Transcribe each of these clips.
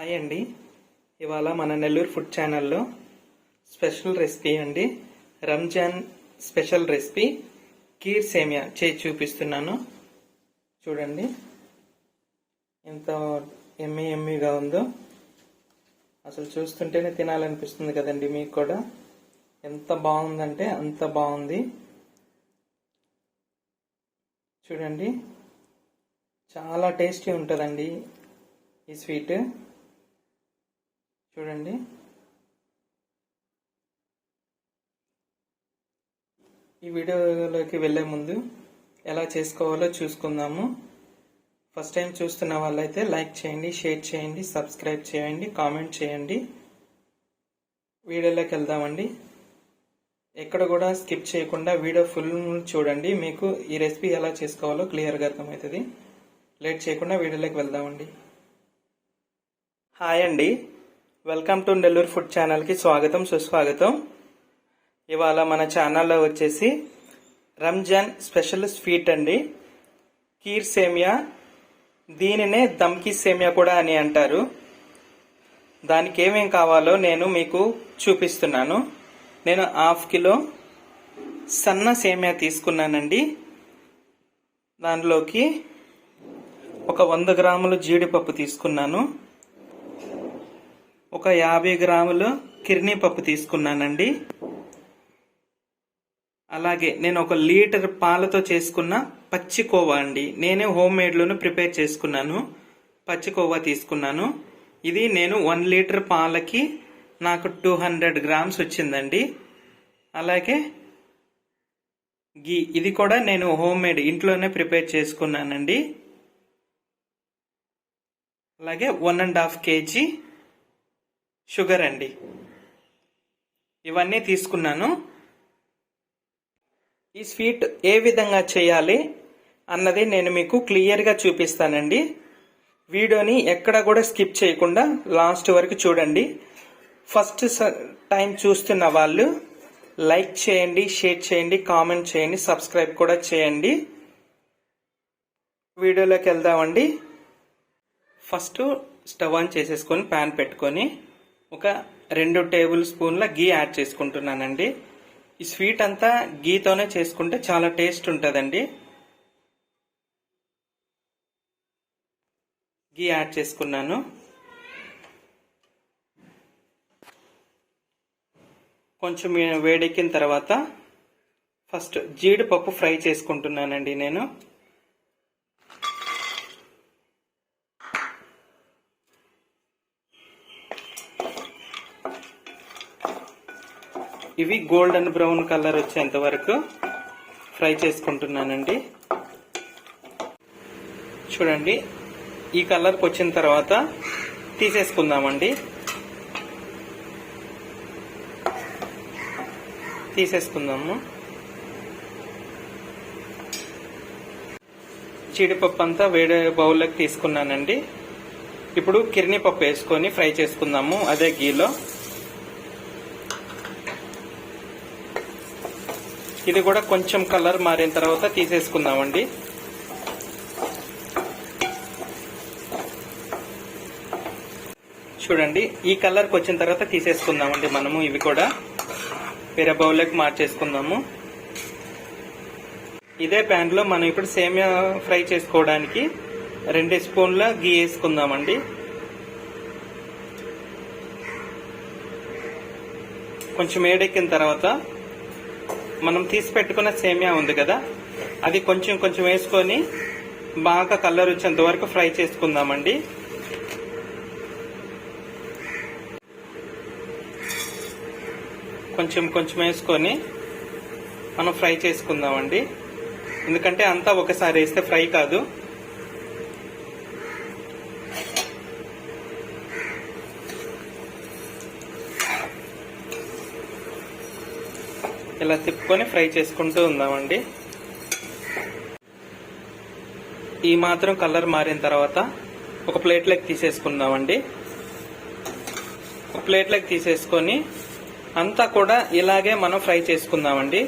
Hi అండి. ఇవాళ మన నెల్లూరు ఫుడ్ ఛానల్లో స్పెషల్ రెసిపీ అండి. రంజాన్ స్పెషల్ రెసిపీ కీర్ సేమియా చేసి చూపిస్తున్నాను. చూడండి ఎంత ఎమ్మీగా ఉందో. అసలు చూస్తుంటేనే తినాలనిపిస్తుంది కదండి. మీకు కూడా ఎంత బాగుందంటే అంత బాగుంది. చూడండి చాలా టేస్టీ ఉంటుందండి ఈ స్వీట్. చూడండి ఈ వీడియోలోకి వెళ్ళే ముందు ఎలా చేసుకోవాలో చూసుకుందాము. ఫస్ట్ టైం చూస్తున్న వాళ్ళైతే లైక్ చేయండి, షేర్ చేయండి, సబ్స్క్రైబ్ చేయండి, కామెంట్ చేయండి. వీడియోలోకి వెళ్దామండి. ఎక్కడ కూడా స్కిప్ చేయకుండా వీడియో ఫుల్ చూడండి. మీకు ఈ రెసిపీ ఎలా చేసుకోవాలో క్లియర్గా అర్థమవుతుంది. లేట్ చేయకుండా వీడియోలోకి వెళ్దామండి. హాయ్ అండి, వెల్కమ్ టు నెల్లూరు ఫుడ్ ఛానల్కి స్వాగతం, సుస్వాగతం. ఇవాళ మన ఛానల్లో వచ్చేసి రంజాన్ స్పెషల్ స్వీట్ అండి, కీర్ సేమియా. దీనినే దమ్కి సేమియా కూడా అని అంటారు. దానికి ఏమేం కావాలో నేను మీకు చూపిస్తున్నాను. నేను 1/2 కిలో సన్న సేమియా తీసుకున్నానండి. దానిలోకి ఒక 100 గ్రాములు జీడిపప్పు తీసుకున్నాను. ఒక 50 గ్రాములు కిర్నీ పప్పు తీసుకున్నానండి. అలాగే నేను 1 లీటర్ పాలతో చేసుకున్న పచ్చి కోవా అండి. నేనే హోమ్ మేడ్లోనే ప్రిపేర్ చేసుకున్నాను. పచ్చి కోవా తీసుకున్నాను. ఇది నేను 1 లీటర్ పాలకి నాకు 200 గ్రామ్స్ వచ్చిందండి. అలాగే గీ, ఇది కూడా నేను హోమ్ మేడ్ ఇంట్లోనే ప్రిపేర్ చేసుకున్నానండి. అలాగే 1.5 kg షుగర్ అండి. ఇవన్నీ తీసుకున్నాను. ఈ స్వీట్ ఏ విధంగా చేయాలి అన్నది నేను మీకు క్లియర్గా చూపిస్తానండి. వీడియోని ఎక్కడ కూడా స్కిప్ చేయకుండా లాస్ట్ వరకు చూడండి. ఫస్ట్ టైం చూస్తున్న వాళ్ళు లైక్ చేయండి, షేర్ చేయండి, కామెంట్ చేయండి, సబ్స్క్రైబ్ కూడా చేయండి. వీడియోలోకి వెళ్దామండి. ఫస్ట్ స్టవ్ ఆన్ చేసేసుకొని ప్యాన్ పెట్టుకొని ఒక 2 టేబుల్ స్పూన్ల గీ యాడ్ చేసుకుంటున్నానండి. ఈ స్వీట్ అంతా గీతోనే చేసుకుంటే చాలా టేస్ట్ ఉంటుందండి. గీ యాడ్ చేసుకున్నాను. కొంచెం వేడెక్కిన తర్వాత ఫస్ట్ జీడిపప్పు ఫ్రై చేసుకుంటున్నానండి నేను. ఇవి గోల్డెన్ బ్రౌన్ కలర్ వచ్చేంత వరకు ఫ్రై చేసుకుంటున్నానండి. చూడండి ఈ కలర్కి వచ్చిన తర్వాత తీసేసుకుందామండి. తీసేసుకుందాము. జీడిపప్పు అంతా వేరే బౌల్లోకి తీసుకున్నానండి. ఇప్పుడు కిర్నీ పప్పు వేసుకొని ఫ్రై చేసుకుందాము అదే గీలో. ఇది కూడా కొంచెం కలర్ మారిన తర్వాత తీసేసుకుందామండి. చూడండి ఈ కలర్కి వచ్చిన తర్వాత తీసేసుకుందామండి మనము. ఇవి కూడా వేరే బౌల్లోకి మార్చేసుకుందాము. ఇదే ప్యాన్ లో మనం ఇప్పుడు సేమియా ఫ్రై చేసుకోవడానికి 2 స్పూన్ల గీ వేసుకుందామండి. కొంచెం వేడెక్కిన తర్వాత మనం తీసి పెట్టుకున్న సేమియా ఉంది కదా, అది కొంచెం కొంచెం వేసుకొని బాగా కలర్ వచ్చేంత వరకు ఫ్రై చేసుకుందామండి. కొంచెం కొంచెం వేసుకొని మనం ఫ్రై చేసుకుందామండి. ఎందుకంటే అంతా ఒకసారి వేస్తే ఫ్రై కాదు. ఇలా తిప్పుకొని ఫ్రై చేసుకుంటూ ఉందామండి. ఈ మాత్రం కలర్ మారిన తర్వాత ఒక ప్లేట్లోకి తీసేసుకుందామండి. ఒక ప్లేట్లోకి తీసేసుకొని అంతా కూడా ఇలాగే మనం ఫ్రై చేసుకుందామండి.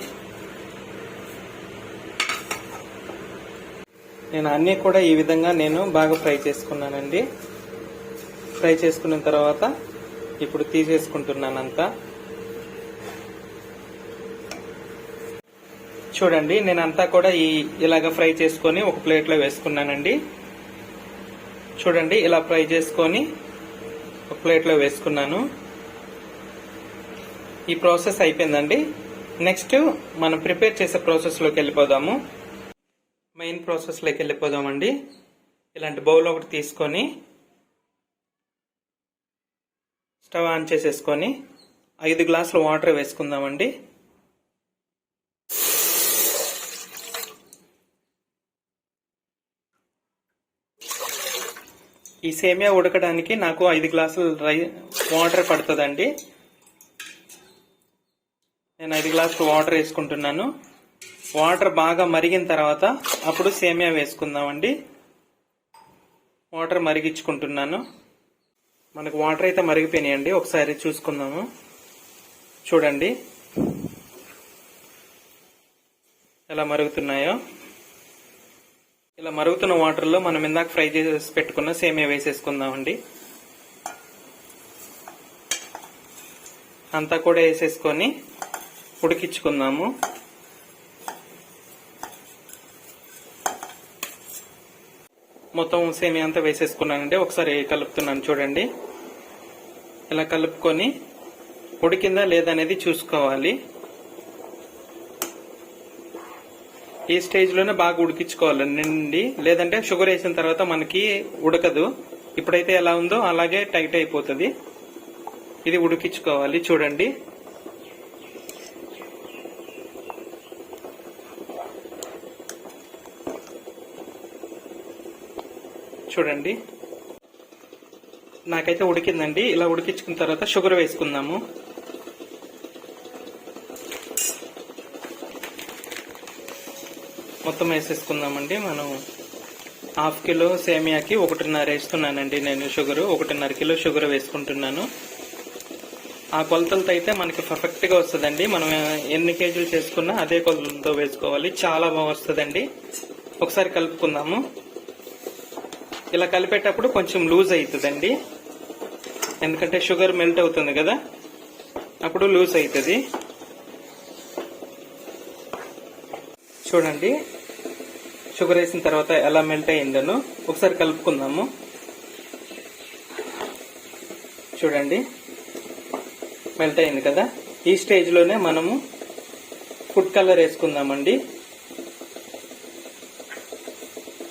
నేను అన్నీ కూడా ఈ విధంగా బాగా ఫ్రై చేసుకున్నానండి. ఫ్రై చేసుకున్న తర్వాత ఇప్పుడు తీసేసుకుంటున్నాను అంతా. చూడండి, నేను అంతా కూడా ఇలాగ ఫ్రై చేసుకొని ఒక ప్లేట్లో వేసుకున్నానండి. చూడండి, ఇలా ఫ్రై చేసుకొని ఒక ప్లేట్లో వేసుకున్నాను. ఈ ప్రాసెస్ అయిపోయిందండి. నెక్స్ట్ మనం ప్రిపేర్ చేసే ప్రాసెస్లోకి వెళ్ళిపోదాము. మెయిన్ ప్రాసెస్లోకి వెళ్ళిపోదామండి. ఇలాంటి బౌల్ ఒకటి తీసుకొని స్టవ్ ఆన్ చేసేసుకొని 5 గ్లాసుల వాటర్ వేసుకుందామండి. ఈ సేమియా ఉడకడానికి నాకు 5 గ్లాసులు వాటర్ పడుతుందండి. నేను 5 గ్లాసులు వాటర్ వేసుకుంటున్నాను. వాటర్ బాగా మరిగిన తర్వాత అప్పుడు సేమియా వేసుకుందామండి. వాటర్ మరిగించుకుంటున్నాను. మనకు వాటర్ అయితే మరిగిపోయినాయండి. ఒకసారి చూసుకుందాము. చూడండి ఎలా మరుగుతున్నాయో. ఇలా మరుగుతున్న వాటర్లో మనం ఇందాక ఫ్రై చేసి పెట్టుకున్న సేమియా వేసేసుకుందామండి. అంతా కూడా వేసేసుకొని ఉడికించుకుందాము. మొత్తం సేమియా అంతా వేసేసుకున్నానండి. ఒకసారి కలుపుతున్నాను. చూడండి, ఇలా కలుపుకొని ఉడికిందా లేదనేది చూసుకోవాలి. ఈ స్టేజ్లోనే బాగా ఉడికించుకోవాలండి, లేదంటే షుగర్ వేసిన తర్వాత మనకి ఉడకదు. ఇప్పుడైతే ఎలా ఉందో అలాగే టైట్ అయిపోతుంది. ఇది ఉడికించుకోవాలి. చూడండి, చూడండి నాకైతే ఉడికిందండి. ఇలా ఉడికించుకున్న తర్వాత షుగర్ వేసుకుందాము. మొత్తం వేసేసుకుందామండి. మనం 1/2 కిలో సేమియాకి 1.5 వేస్తున్నానండి నేను షుగర్. 1.5 కిలో షుగర్ వేసుకుంటున్నాను. ఆ కొలతలతో అయితే మనకి పర్ఫెక్ట్ గా వస్తుందండి. మనం ఎన్ని కేజీలు చేసుకున్నా అదే కొలతలతో వేసుకోవాలి. చాలా బాగా వస్తుందండి. ఒకసారి కలుపుకుందాము. ఇలా కలిపేటప్పుడు కొంచెం లూజ్ అవుతుందండి, ఎందుకంటే షుగర్ మెల్ట్ అవుతుంది కదా, అప్పుడు లూజ్ అవుతుంది. చూడండి, షుగర్ వేసిన తర్వాత ఎలా మెల్ట్ అయిందనో ఒకసారి కలుపుకుందాము. చూడండి, మెల్ట్ అయింది కదా. ఈ స్టేజ్లోనే మనము ఫుడ్ కలర్ వేసుకుందామండి.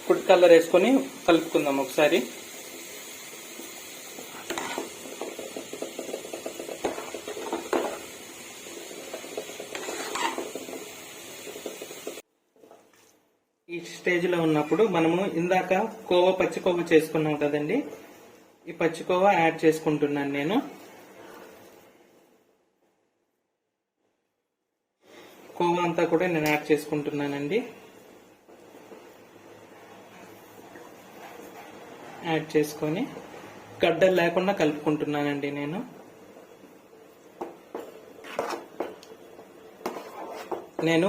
ఫుడ్ కలర్ వేసుకొని కలుపుకుందాం ఒకసారి. ఈ స్టేజ్లో ఉన్నప్పుడు మనము ఇందాక పచ్చికోవా చేసుకున్నాం కదండి, ఈ పచ్చికోవా యాడ్ చేసుకుంటున్నాను నేను. కోవా అంతా కూడా నేను యాడ్ చేసుకుంటున్నానండి. యాడ్ చేసుకొని గడ్డలు లేకుండా కలుపుకుంటున్నానండి నేను.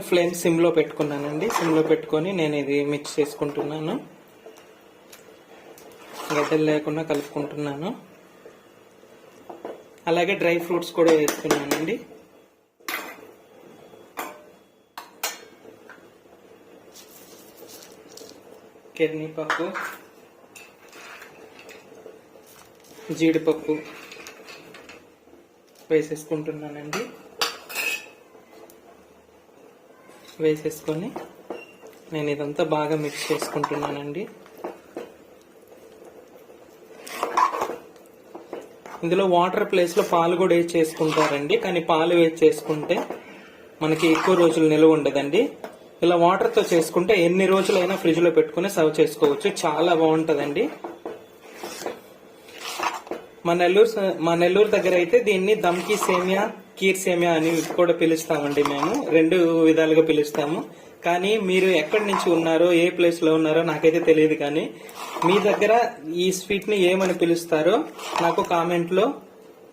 ఫ్లేమ్ సిమ్లో పెట్టుకున్నానండి. సిమ్లో పెట్టుకొని నేను ఇది మిక్స్ చేసుకుంటున్నాను. గడ్డలు లేకుండా కలుపుకుంటున్నాను. అలాగే డ్రై ఫ్రూట్స్ కూడా వేస్తున్నానండి. కిర్నీపప్పు, జీడిపప్పు వేసేసుకుంటున్నానండి. వేసేసుకొని నేను ఇదంతా బాగా మిక్స్ చేసుకుంటున్నానండి. ఇందులో వాటర్ ప్లేస్లో పాలు కూడా వేసి చేసుకుంటారండి, కానీ పాలు వేసి చేసుకుంటే మనకి ఎక్కువ రోజులు నిల్వ ఉండదండి. ఇలా వాటర్తో చేసుకుంటే ఎన్ని రోజులైనా ఫ్రిడ్జ్లో పెట్టుకుని సర్వ్ చేసుకోవచ్చు. చాలా బాగుంటుందండి. మా నెల్లూరు దగ్గర అయితే దీన్ని దమ్కి సేమియా, కీర్ సేమియా అని కూడా పిలుస్తామండి. మేము 2 విధాలుగా పిలుస్తాము. కానీ మీరు ఎక్కడి నుంచి ఉన్నారో, ఏ ప్లేస్ లో ఉన్నారో నాకైతే తెలియదు. కానీ మీ దగ్గర ఈ స్వీట్ ని ఏమని పిలుస్తారో నాకు కామెంట్ లో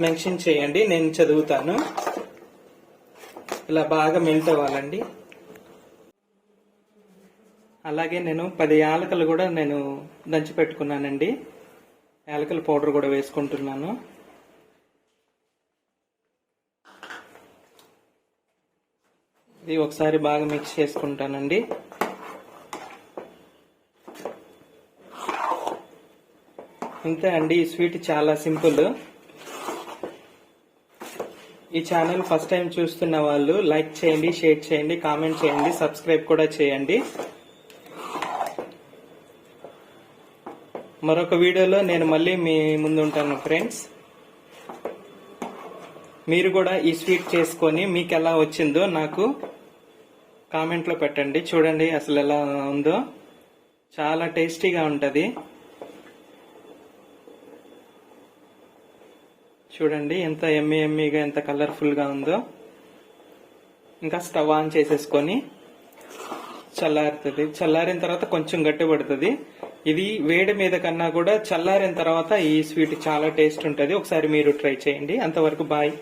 మెన్షన్ చేయండి, నేను చదువుతాను. ఇలా బాగా మెల్ట్ అవ్వాలండి. అలాగే నేను 10 యాలకులు కూడా నేను దంచి పెట్టుకున్నానండి. యాలకుల పౌడర్ కూడా వేసుకుంటున్నాను. ఇది ఒకసారి బాగా మిక్స్ చేసుకుంటానండి. ఇంతే అండి, ఈ స్వీట్ చాలా సింపుల్. ఈ ఛానల్ ఫస్ట్ టైం చూస్తున్న వాళ్ళు లైక్ చేయండి, షేర్ చేయండి, కామెంట్ చేయండి, సబ్స్క్రైబ్ కూడా చేయండి. మరొక వీడియోలో నేను మళ్ళీ మీ ముందు ఉంటాను ఫ్రెండ్స్. మీరు కూడా ఈ స్వీట్ చేసుకొని మీకు ఎలా వచ్చిందో నాకు కామెంట్లో పెట్టండి. చూడండి అసలు ఎలా ఉందో, చాలా టేస్టీగా ఉంటుంది. చూడండి ఎంత ఎమ్మీగా, ఎంత కలర్ఫుల్గా ఉందో. ఇంకా స్టవ్ ఆన్ చేసేసుకొని చల్లారుతుంది. చల్లారిన తర్వాత కొంచెం గట్టిపడుతుంది. ఇది వేడి మీద కన్నా కూడా చల్లారిన తర్వాత ఈ స్వీట్ చాలా టేస్ట్ ఉంటుంది. ఒకసారి మీరు ట్రై చేయండి. అంతవరకు బాయ్.